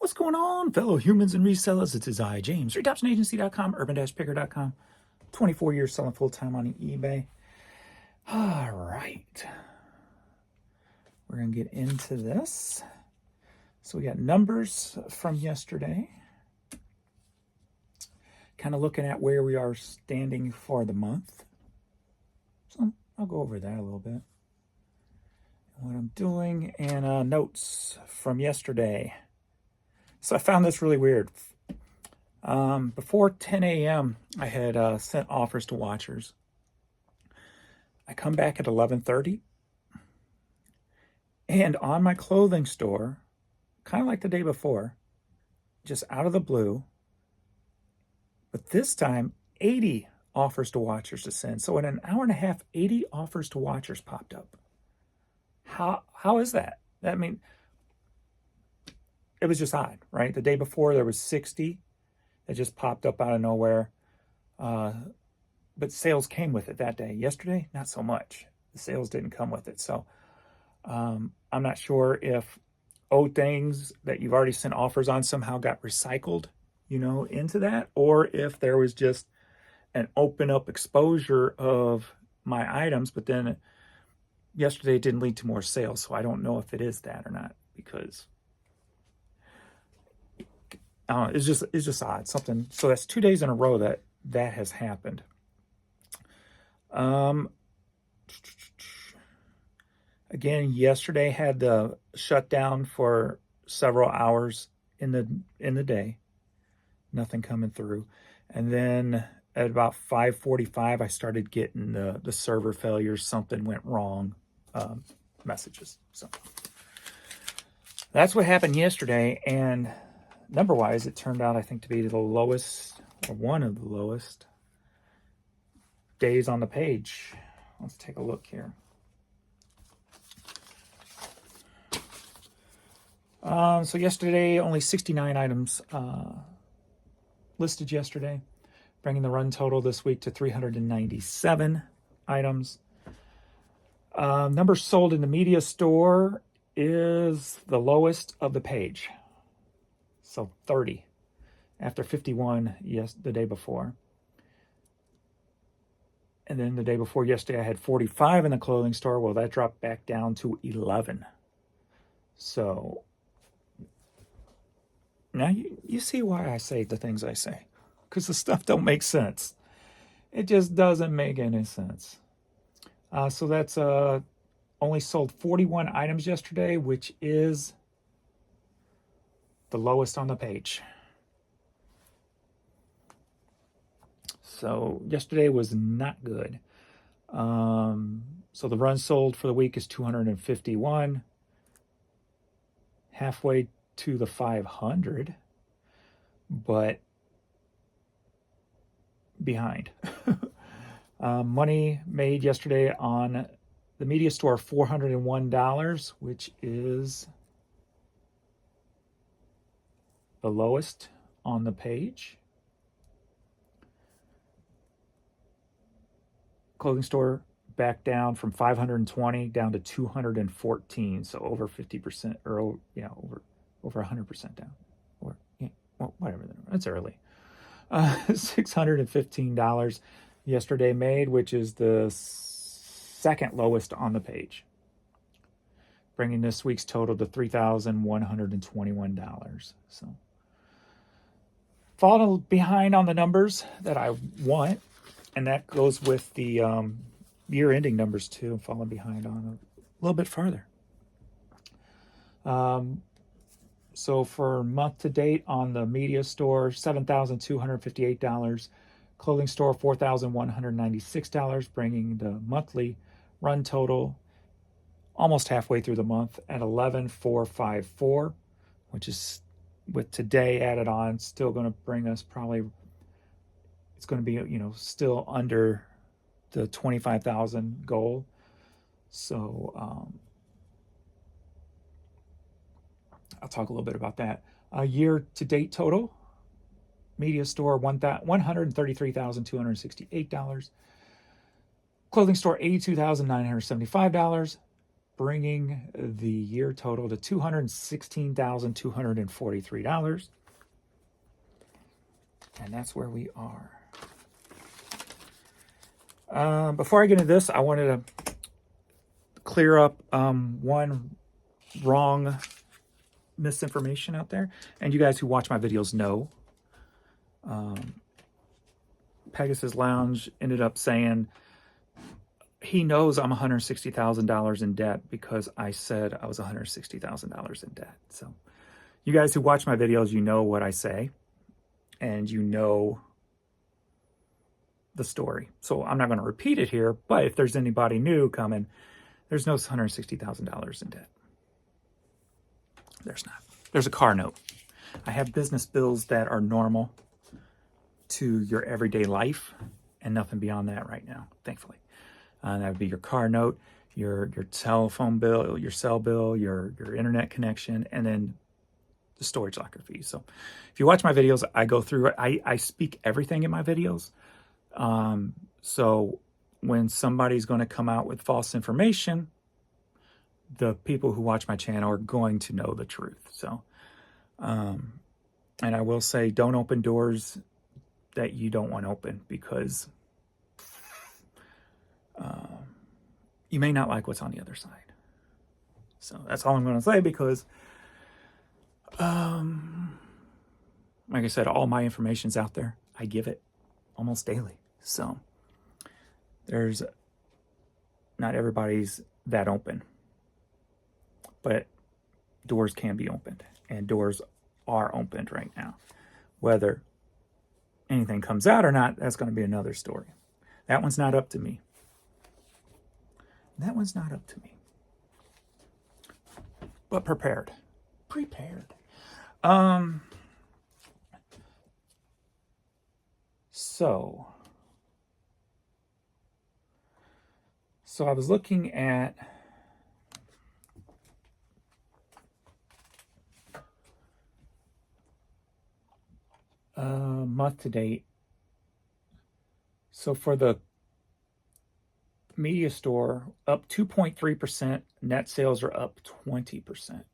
What's going on, fellow humans and resellers? It is I, James, readoptionagency.com, urban-picker.com, 24 years selling full-time on eBay. All right. We're going to get into this. So we got numbers from yesterday. Kind of looking at where we are standing for the month. So I'll go over that a little bit. What I'm doing, and notes from yesterday. So I found this really weird. Before 10 a.m., I had sent offers to watchers. I come back at 11:30, and on my clothing store, kind of like the day before, just out of the blue, but this time 80 offers to watchers to send. So in an hour and a half, 80 offers to watchers popped up. How is that? I mean, it was just odd, right? The day before there was 60 that just popped up out of nowhere. But sales came with it that day. Yesterday, not so much. The sales didn't come with it. So I'm not sure if old things that you've already sent offers on somehow got recycled, into that, or if there was just an open up exposure of my items, but then yesterday it didn't lead to more sales. So I don't know if it is that or not, because it's just odd. Something. So that's 2 days in a row that has happened. Again, yesterday had the shutdown for several hours in the day. Nothing coming through. And then at about 5:45, I started getting the server failures. Something went wrong messages. So that's what happened yesterday. And number-wise, it turned out, I think, to be the lowest, or one of the lowest, days on the page. Let's take a look here. So yesterday, only 69 items listed yesterday, bringing the run total this week to 397 items. Numbers sold in the media store is the lowest of the page. So 30 after 51 the day before. And then the day before yesterday, I had 45 in the clothing store. Well, that dropped back down to 11. So now you see why I say the things I say, because the stuff don't make sense. It just doesn't make any sense. So that's only sold 41 items yesterday, which is the lowest on the page. So yesterday was not good. So the run sold for the week is 251, halfway to the 500, but behind. Money made yesterday on the media store, $401, which is the lowest on the page. Clothing store back down from 520 down to 214, so over 50%, or over 100% down, or whatever. It's early. $615 yesterday made, which is the second lowest on the page, bringing this week's total to $3,121. So falling behind on the numbers that I want, and that goes with the year-ending numbers too. Falling behind on a little bit farther. So for month to date on the media store, $7,258. Clothing store, $4,196, bringing the monthly run total almost halfway through the month at $11,454, which is, with today added on, still going to bring us probably, it's going to be, still under the 25,000 goal. So I'll talk a little bit about that. Year-to-date total, media store, $133,268. Clothing store, $82,975. bringing the year total to $216,243. And that's where we are. Before I get into this, I wanted to clear up one wrong misinformation out there. And you guys who watch my videos know. Pegasus Lounge ended up saying he knows I'm $160,000 in debt because I said I was $160,000 in debt. So you guys who watch my videos, you know what I say and you know the story. So I'm not going to repeat it here, but if there's anybody new coming, there's no $160,000 in debt. There's not. There's a car note. I have business bills that are normal to your everyday life and nothing beyond that right now, thankfully. That would be your car note, your telephone bill, your cell bill, your internet connection, and then the storage locker fee. So if you watch my videos, I go through it. I speak everything in my videos. So when somebody's going to come out with false information, the people who watch my channel are going to know the truth. So, and I will say, don't open doors that you don't want open because you may not like what's on the other side. So that's all I'm going to say because, like I said, all my information's out there. I give it almost daily. So there's not everybody's that open, but doors can be opened and doors are opened right now. Whether anything comes out or not, that's going to be another story. That one's not up to me. That one's not up to me. But prepared. So I was looking at month to date. So for the media store, up 2.3%, net sales are up 20%.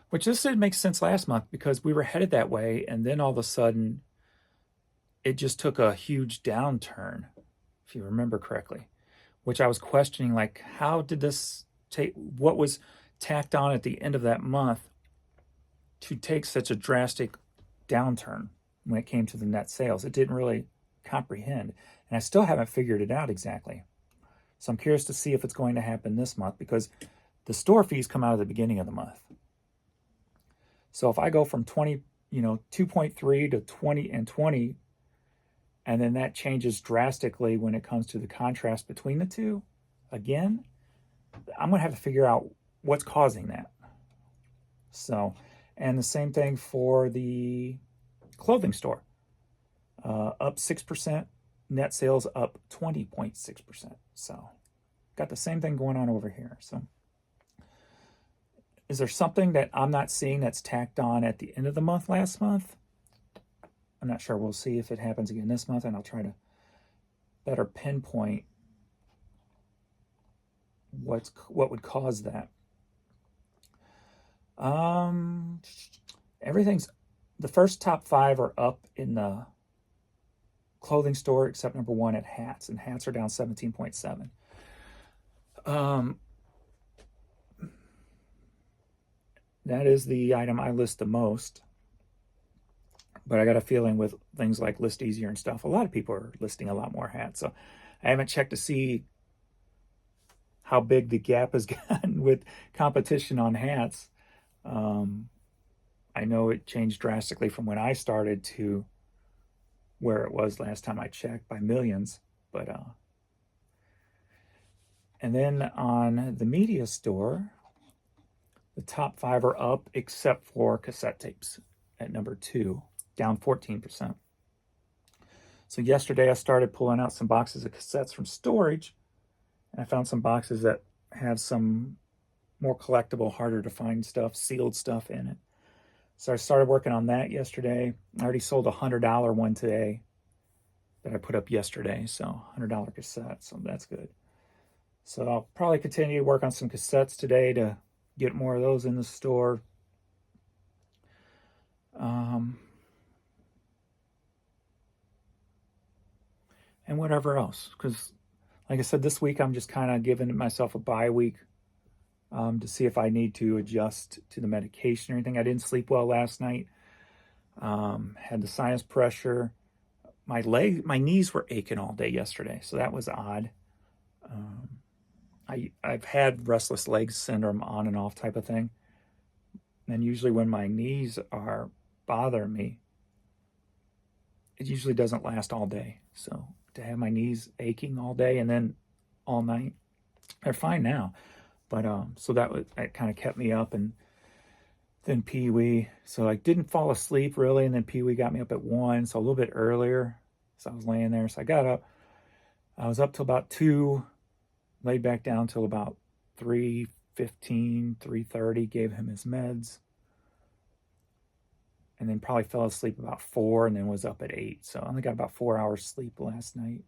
Which this didn't make sense last month because we were headed that way, and then all of a sudden it just took a huge downturn, if you remember correctly, which I was questioning, like, how did this take, what was tacked on at the end of that month to take such a drastic downturn when it came to the net sales? It didn't really comprehend, and I still haven't figured it out exactly. So I'm curious to see if it's going to happen this month because the store fees come out at the beginning of the month. So if I go from 2.3 to 20 and 20, and then that changes drastically when it comes to the contrast between the two, again, I'm going to have to figure out what's causing that. So, and the same thing for the clothing store. Up 6%, net sales up 20.6%. So, got the same thing going on over here. So, is there something that I'm not seeing that's tacked on at the end of the month last month? I'm not sure. We'll see if it happens again this month, and I'll try to better pinpoint what would cause that. Everything's, the first top 5 are up in the clothing store, except number 1 at hats, and hats are down 17.7. That is the item I list the most. But I got a feeling with things like List Easier and stuff, a lot of people are listing a lot more hats. So I haven't checked to see how big the gap has gotten with competition on hats. I know it changed drastically from when I started to where it was last time I checked by millions. But and then on the media store, the top 5 are up except for cassette tapes at number 2, down 14%. So yesterday I started pulling out some boxes of cassettes from storage, and I found some boxes that have some more collectible, harder to find stuff, sealed stuff in it. So I started working on that yesterday. I already sold a $100 one today that I put up yesterday, so $100 cassette, so that's good. So I'll probably continue to work on some cassettes today to get more of those in the store. And whatever else. Because, like I said, this week I'm just kind of giving myself a bye week to see if I need to adjust to the medication or anything. I didn't sleep well last night. Had the sinus pressure. My knees were aching all day yesterday, so that was odd. I've had restless legs syndrome on and off type of thing. And usually when my knees are bothering me, it usually doesn't last all day. So to have my knees aching all day and then all night, they're fine now. But so that kind of kept me up. And then Pee Wee. So I didn't fall asleep really, and then Pee Wee got me up at 1, so a little bit earlier. So I was laying there. So I got up. I was up till about 2, laid back down till about 3:15, 3:30, gave him his meds. And then probably fell asleep about 4 and then was up at 8. So I only got about 4 hours sleep last night.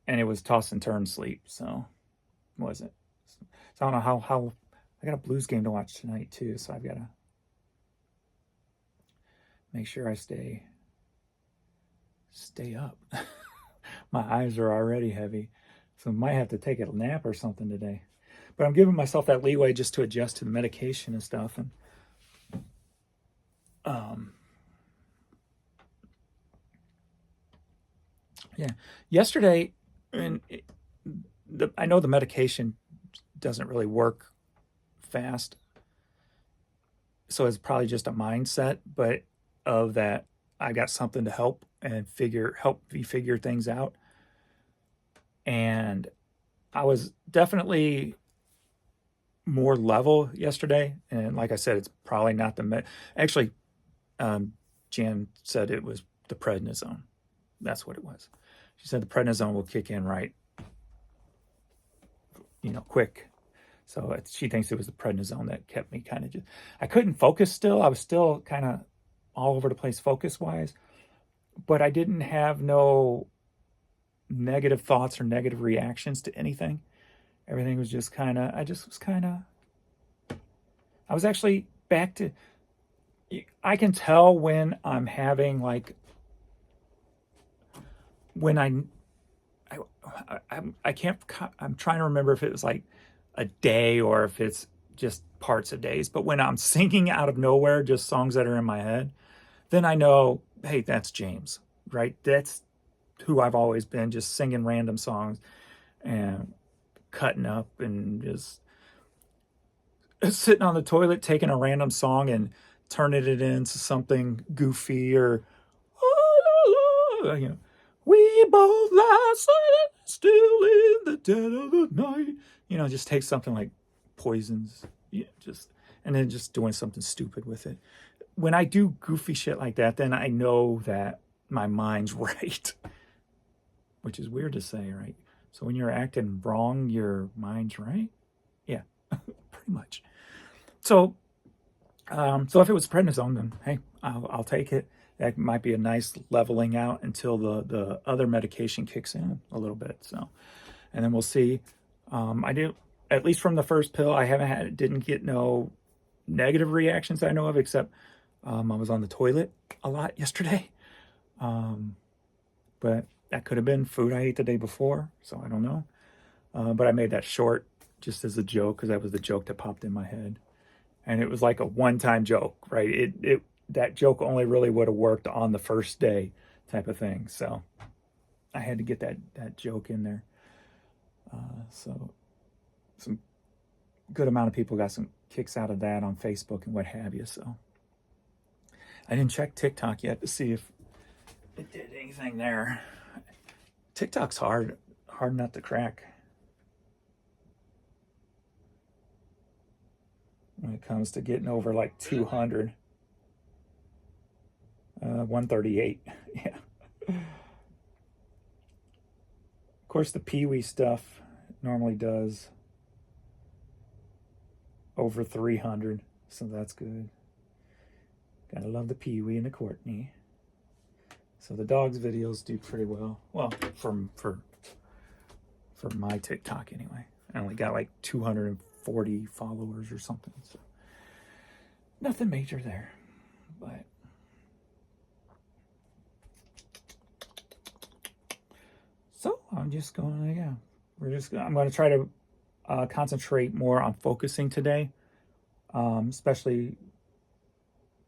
And it was toss and turn sleep, so was it? So I don't know how I got a Blues game to watch tonight too, so I've got to make sure I stay up. My eyes are already heavy, so I might have to take a nap or something today. But I'm giving myself that leeway just to adjust to the medication and stuff. And yeah, yesterday, and I know the medication doesn't really work fast, so it's probably just a mindset, but of that I got something to help me figure things out. And I was definitely more level yesterday, and like I said, it's probably not actually Jan said it was the prednisone. That's what it was. She said the prednisone will kick in right, quick. So she thinks it was the prednisone that kept me kind of I couldn't focus still. I was still kind of all over the place focus-wise, but I didn't have no negative thoughts or negative reactions to anything. Everything was just kind of, I was actually back to, I can tell when I'm having when I can't, I'm trying to remember if it was like a day or if it's just parts of days, but when I'm singing out of nowhere, just songs that are in my head, then I know, hey, that's James, right? That's who I've always been, just singing random songs and cutting up and just sitting on the toilet, taking a random song and turning it into something goofy or, we both lie silent, still in the dead of the night. Just take something like Poisons, and then just doing something stupid with it. When I do goofy shit like that, then I know that my mind's right, which is weird to say, right? So when you're acting wrong, your mind's right? Yeah, pretty much. So if it was prednisone, then hey, I'll take it. That might be a nice leveling out until the other medication kicks in a little bit. So, and then we'll see. I do, at least from the first pill, didn't get no negative reactions I know of, except I was on the toilet a lot yesterday. But that could have been food I ate the day before, so I don't know. But I made that short just as a joke because that was the joke that popped in my head. And it was like a one-time joke, right? That joke only really would have worked on the first day type of thing. So I had to get that joke in there. So some good amount of people got some kicks out of that on Facebook and what have you. So I didn't check TikTok yet to see if it did anything there. TikTok's hard not to crack when it comes to getting over like 200. 138. Yeah. Of course, the Pee Wee stuff normally does over 300, so that's good. Gotta love the Pee Wee and the Courtney. So the dogs videos do pretty well. Well, for for my TikTok anyway. I only got like 240 followers or something. So nothing major there, but so I'm just going to, I'm going to try to concentrate more on focusing today, especially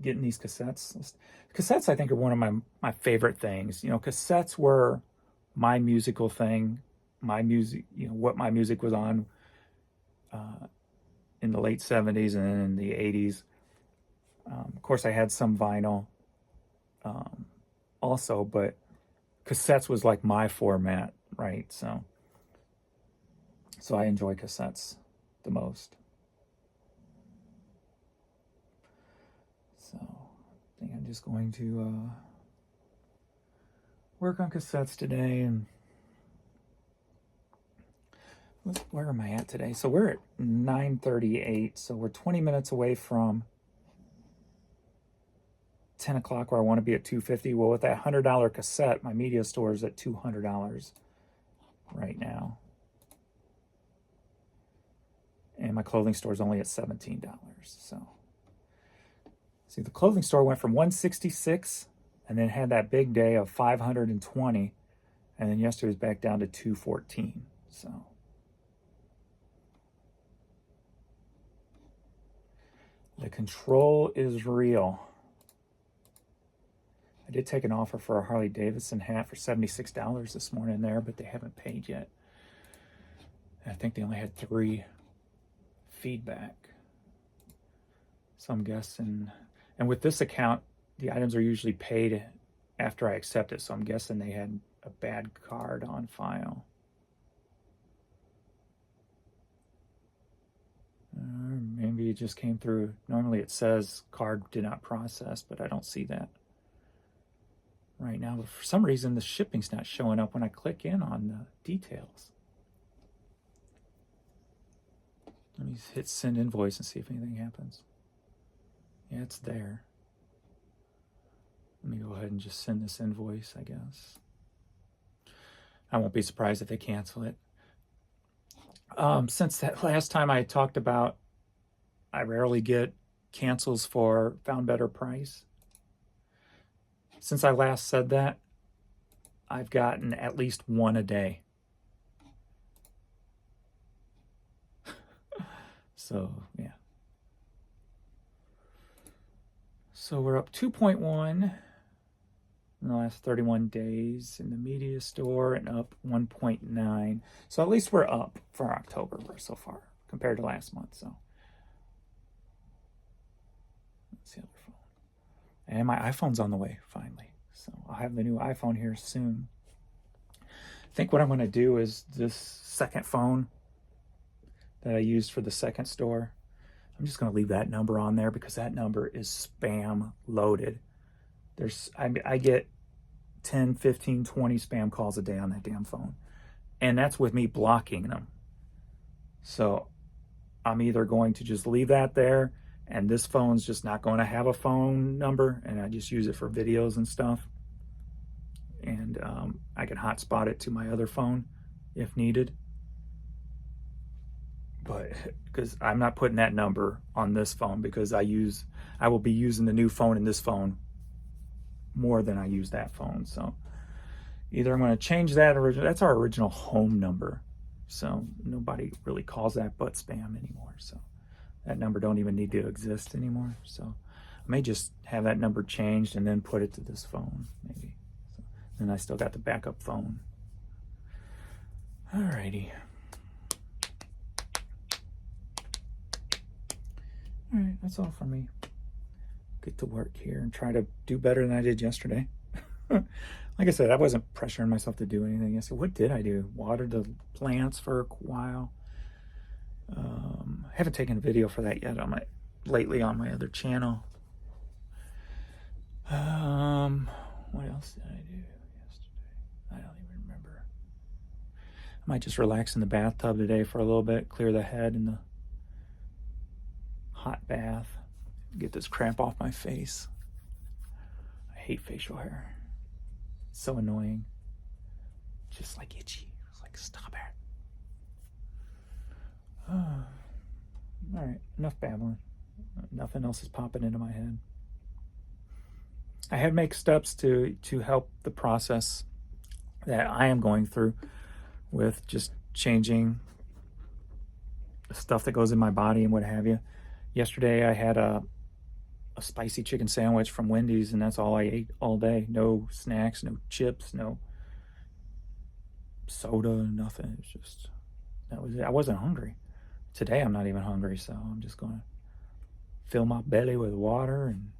getting these cassettes. Cassettes, I think, are one of my favorite things. Cassettes were my musical thing, my music, what my music was on in the late 70s and in the 80s. Of course, I had some vinyl also, but cassettes was like my format, right? So I enjoy cassettes the most. So I think I'm just going to work on cassettes today. And where am I at today? So we're at 9:38. So we're 20 minutes away from 10 o'clock where I want to be at 250. Well, with that $100 cassette, my media store is at $200 right now. And my clothing store is only at $17. So, see, the clothing store went from 166 and then had that big day of 520. And then yesterday was back down to 214. So, the control is real. I did take an offer for a Harley Davidson hat for $76 this morning there, but they haven't paid yet. I think they only had 3 feedback. So I'm guessing, and with this account, the items are usually paid after I accept it. So I'm guessing they had a bad card on file. Maybe it just came through. Normally it says card did not process, but I don't see that right now. But for some reason, the shipping's not showing up when I click in on the details. Let me hit send invoice and see if anything happens. Yeah, it's there. Let me go ahead and just send this invoice, I guess. I won't be surprised if they cancel it. Since that last time I talked about, I rarely get cancels for found better price. Since I last said that, I've gotten at least one a day. So, yeah. So we're up 2.1 in the last 31 days in the media store and up 1.9. So at least we're up for October so far compared to last month. So let's see the other phone. And my iPhone's on the way finally. So I'll have the new iPhone here soon. I think what I'm going to do is this second phone that I used for the second store, I'm just going to leave that number on there because that number is spam loaded. I get 10, 15, 20 spam calls a day on that damn phone. And that's with me blocking them. So I'm either going to just leave that there and this phone's just not going to have a phone number and I just use it for videos and stuff. And I can hotspot it to my other phone if needed. But because I'm not putting that number on this phone because I will be using the new phone in this phone more than I use that phone. So either I'm going to change that that's our original home number. So nobody really calls that but spam anymore. So that number don't even need to exist anymore. So I may just have that number changed and then put it to this phone maybe. So then I still got the backup phone. Alrighty. All right, that's all for me. Get to work here and try to do better than I did yesterday. Like I said, I wasn't pressuring myself to do anything yesterday. What did I do? Watered the plants for a while. I haven't taken a video for that yet lately on my other channel. What else did I do yesterday? I don't even remember. I might just relax in the bathtub today for a little bit, clear the head in the hot bath, get this crap off my face. I hate facial hair. It's so annoying. Just like itchy. It's like, stop it. All right, enough babbling. Nothing else is popping into my head. I had to make steps to help the process that I am going through with just changing the stuff that goes in my body and what have you. Yesterday I had a spicy chicken sandwich from Wendy's, and that's all I ate all day. No snacks, no chips, no soda, nothing. It was just, that was it. I wasn't hungry. Today I'm not even hungry, so I'm just going to fill my belly with water and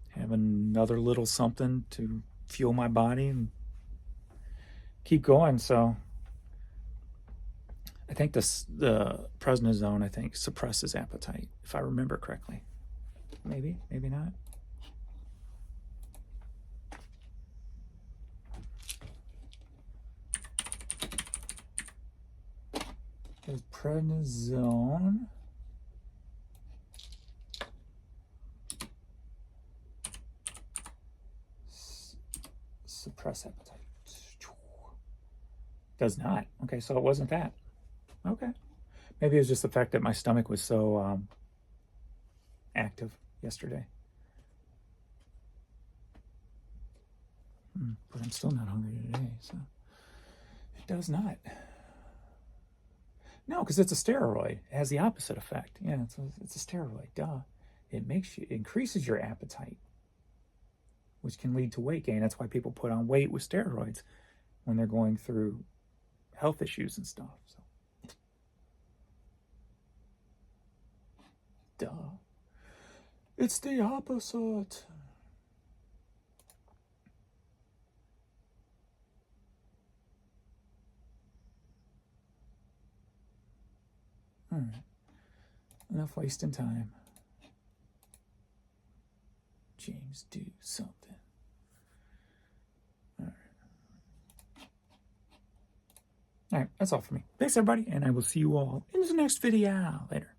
have another little something to fuel my body and keep going. So I think the prednisone, I think, suppresses appetite, if I remember correctly. Maybe, maybe not. There's prednisone. Suppress appetite. Does not. Okay, so it wasn't that. Okay. Maybe it was just the fact that my stomach was so active yesterday. But I'm still not hungry today, so it does not. No, because it's a steroid. It has the opposite effect. Yeah, it's a steroid. Duh. It increases your appetite, which can lead to weight gain. That's why people put on weight with steroids when they're going through health issues and stuff. So, duh. It's the opposite. All right. Enough wasting time. James, do something. All right. All right, that's all for me. Thanks, everybody, and I will see you all in the next video. Later.